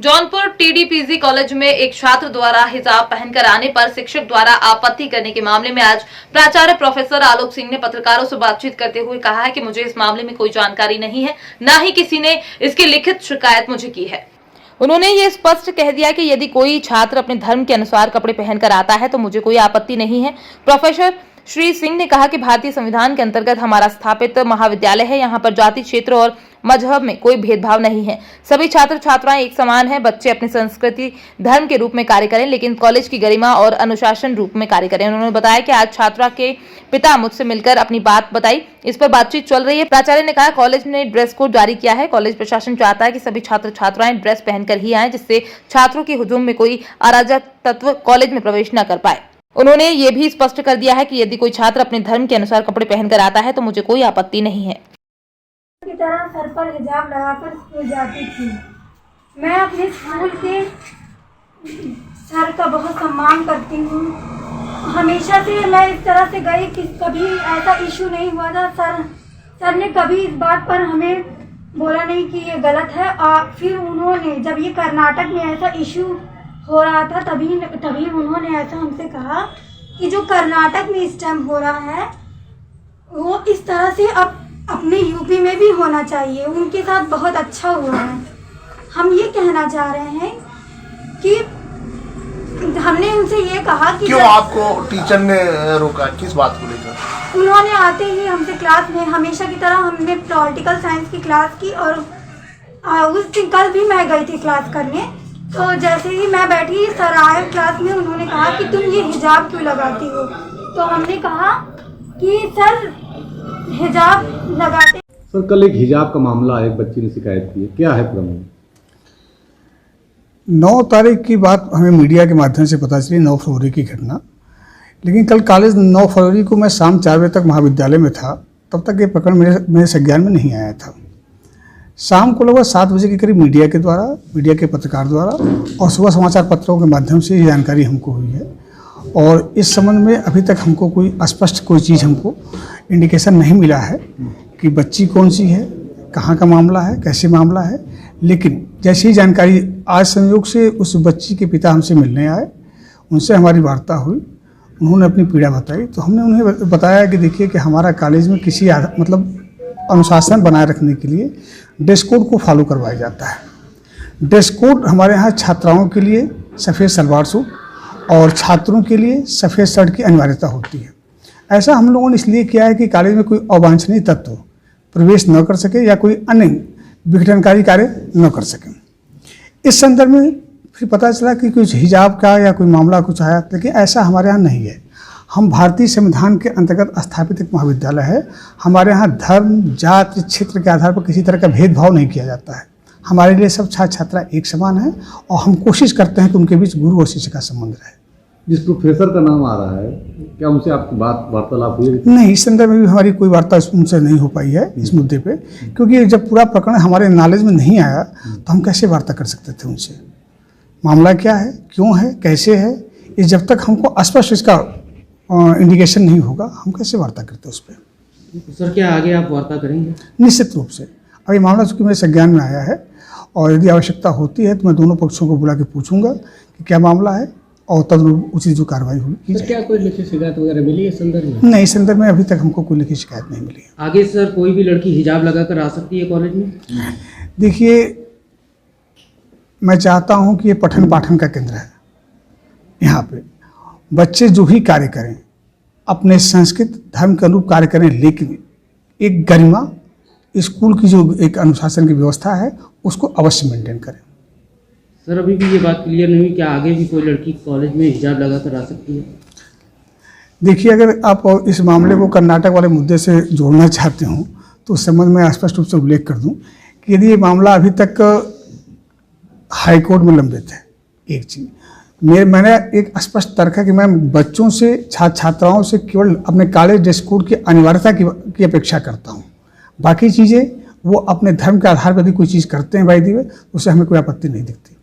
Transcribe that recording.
Jaunpur टीडीपीजी college में एक छात्र द्वारा हिजाब पहनकर आने पर शिक्षक द्वारा आपत्ति करने के मामले में आज प्राचार्य प्रोफेसर आलोक सिंह ने पत्रकारों से बातचीत करते हुए कहा है कि मुझे इस मामले में कोई जानकारी नहीं है, न ही किसी ने इसकी लिखित शिकायत मुझे की है। उन्होंने ये स्पष्ट कह दिया कि यदि कोई छात्र अपने धर्म के अनुसार कपड़े पहनकर आता है तो मुझे कोई आपत्ति नहीं है। प्रोफेसर श्री सिंह ने कहा कि भारतीय संविधान के अंतर्गत हमारा स्थापित महाविद्यालय है, यहाँ पर जाति, क्षेत्र और मजहब में कोई भेदभाव नहीं है। सभी छात्र छात्राएं एक समान हैं। बच्चे अपनी संस्कृति धर्म के रूप में कार्य करें, लेकिन कॉलेज की गरिमा और अनुशासन रूप में कार्य करें। उन्होंने बताया कि आज छात्रा के पिता मुझसे मिलकर अपनी बात बताई, इस पर बातचीत चल रही है। प्राचार्य ने कहा कॉलेज ने ड्रेस कोड जारी किया है। कॉलेज प्रशासन चाहता है कि सभी छात्र छात्राएं ड्रेस पहनकर ही आए, जिससे छात्रों के हुजूम में कोई अराजक तत्व कॉलेज में प्रवेश न कर पाए। उन्होंने ये भी स्पष्ट कर दिया है कि यदि कोई छात्र अपने धर्म के अनुसार कपड़े पहनकर आता है तो मुझे कोई आपत्ति नहीं है। की तरह सर पर हिजाब लगाकर स्कूल जाती थी। मैं अपने स्कूल के सर का बहुत सम्मान करती हूँ। हमेशा से मैं इस तरह से गई कि कभी ऐसा इशू नहीं हुआ था। सर ने कभी इस बात पर हमें बोला नहीं कि ये गलत है। और फिर उन्होंने जब ये कर्नाटक में ऐसा इशू हो रहा था तभी उन्होंने ऐसा हमसे कहा कि जो कर्नाटक में इस टाइम हो रहा है वो इस तरह से अब अपने यूपी में भी होना चाहिए। उनके साथ बहुत अच्छा हुआ है। हम ये कहना चाह रहे हैं कि हमने उनसे ये कहा कि क्यों आपको टीचर ने रोका, किस बात को लेकर? उन्होंने आते ही हमसे क्लास में हमेशा की तरह हमने पॉलिटिकल साइंस की क्लास की और उस दिन कल भी मैं गई थी क्लास करने। तो जैसे ही मैं बैठी सर आए क्लास में, उन्होंने कहा कि तुम ये हिजाब क्यों लगाती हो। तो हमने कहा कि सर हिजाब लगाते। सर कल एक हिजाब का मामला एक बच्ची ने शिकायत की है, क्या है प्रमाण? 9 तारीख की बात हमें मीडिया के माध्यम से पता चली, 9 फरवरी की घटना। लेकिन कल कॉलेज 9 फरवरी को मैं शाम 4 बजे तक महाविद्यालय में था, तब तक ये प्रकरण मेरे संज्ञान में नहीं आया था। शाम को लगभग 7 बजे के करीब मीडिया के पत्रकार द्वारा और सुबह समाचार पत्रों के माध्यम से ये जानकारी हमको हुई है। और इस संबंध में अभी तक हमको कोई स्पष्ट कोई चीज़ हमको इंडिकेशन नहीं मिला है कि बच्ची कौन सी है, कहाँ का मामला है, कैसे मामला है। लेकिन जैसी ही जानकारी आज संयोग से उस बच्ची के पिता हमसे मिलने आए, उनसे हमारी वार्ता हुई, उन्होंने अपनी पीड़ा बताई। तो हमने उन्हें बताया कि देखिए कि हमारा कॉलेज में किसी अनुशासन बनाए रखने के लिए ड्रेस कोड को फॉलो करवाया जाता है। ड्रेस कोड हमारे यहाँ छात्राओं के लिए सफ़ेद सलवार सूट और छात्रों के लिए सफ़ेद शर्ट की अनिवार्यता होती है। ऐसा हम लोगों ने इसलिए किया है कि कॉलेज में कोई अवांछनीय तत्व प्रवेश न कर सके या कोई अन्य विघटनकारी कार्य न कर सके। इस संदर्भ में फिर पता चला कि कुछ हिजाब का या कोई मामला कुछ आया, लेकिन ऐसा हमारे यहाँ नहीं है। हम भारतीय संविधान के अंतर्गत स्थापित एक महाविद्यालय है। हमारे यहाँ धर्म, जाति, क्षेत्र के आधार पर किसी तरह का भेदभाव नहीं किया जाता है। हमारे लिए सब छात्र छात्रा एक समान है और हम कोशिश करते हैं कि उनके बीच गुरु और शिष्य का संबंध रहे। जिस प्रोफेसर का नाम आ रहा है, क्या उनसे आपकी वार्तालाप हुई? नहीं, इस संदर्भ में भी हमारी कोई वार्ता उनसे नहीं हो पाई है इस मुद्दे पे, क्योंकि जब पूरा प्रकरण हमारे नॉलेज में नहीं आया तो हम कैसे वार्ता कर सकते थे उनसे। मामला क्या है, क्यों है, कैसे है, ये जब तक हमको स्पष्ट इसका इंडिकेशन नहीं होगा हम कैसे वार्ता करते उस पर। सर क्या आगे आप वार्ता करेंगे? निश्चित रूप से। अब ये मामला चूँकि मेरे संज्ञान में आया है और यदि आवश्यकता होती है तो मैं दोनों पक्षों को बुला के पूछूंगा कि क्या मामला है और तदनुरूप उचित जो कार्रवाई हुई। क्या कोई लिखित शिकायत वगैरह मिली इस संदर्भ में? नहीं, इस संदर्भ में अभी तक हमको कोई लिखित शिकायत नहीं मिली है। आगे सर कोई भी लड़की हिजाब लगाकर आ सकती है कॉलेज में? देखिए, मैं चाहता हूं कि ये पठन पाठन का केंद्र है। यहाँ पे बच्चे जो ही कार्य करें अपने संस्कृत धर्म के अनुरूप कार्य करें, लेकिन एक गरिमा स्कूल की जो एक अनुशासन की व्यवस्था है उसको अवश्य मेंटेन करें। सर अभी भी ये बात क्लियर नहीं हुई, क्या आगे भी कोई लड़की कॉलेज में हिजाब लगाकर आ सकती है? देखिए, अगर आप इस मामले को कर्नाटक वाले मुद्दे से जोड़ना चाहते हो तो उस संबंध में स्पष्ट रूप से उल्लेख कर दूं कि यदि ये मामला अभी तक हाई कोर्ट में लंबित है, एक चीज़ मैंने एक स्पष्ट तर्क है कि मैं बच्चों से छात्राओं से केवल अपने कॉलेज ड्रेस कोड की अनिवार्यता की अपेक्षा करता हूँ। बाकी चीज़ें वो अपने धर्म के आधार पर यदि कोई चीज़ करते हैं भाई दिवे, उससे हमें कोई आपत्ति नहीं दिखती।